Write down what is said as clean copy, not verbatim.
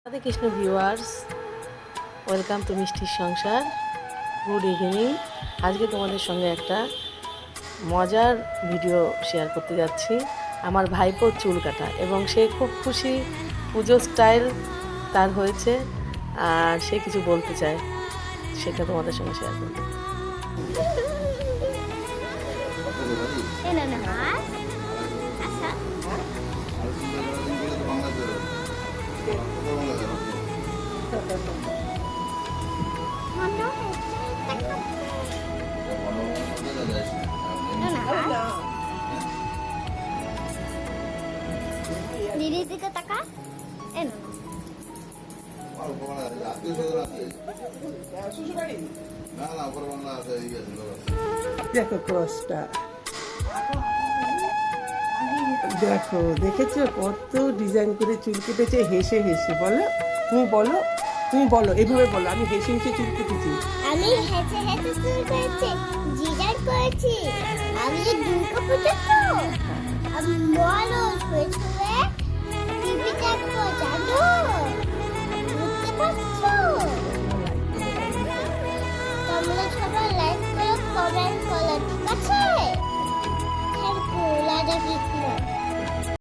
Radhe Krishna viewers, welcome to মিষ্টির সংসার। Good evening. আজকে তোমাদের সঙ্গে একটা মজার ভিডিও শেয়ার করতে যাচ্ছি। আমার ভাইপোর চুল কাটা, এবং সে খুব খুশি। পুজো স্টাইল তার হয়েছে, আর সে কিছু বলতে চায়, সেটা তোমাদের সঙ্গে শেয়ার করব। দিদির দিকে তাকা। দেখো ক্রসটা, দেখো দেখেছো কত ডিজাইন করে চুল কেটেছে হেসে হেসে। বলো, তুমি বলো, তুমি বলো, এভাবে বলো, আমি হেসে হেসে চুল কেটেছি। আমি হেসে হেসে চুল করেছি, ডিজাইন করেছি। আমি দুর্গা পুজো তো আমি বলো শুয়ে শুয়ে টিভি দেখবো, জানো? বুঝতে পারছো? তোমরা সবাই লাইক করো, কমেন্ট করো, ঠিক আছে? Thank you, Lada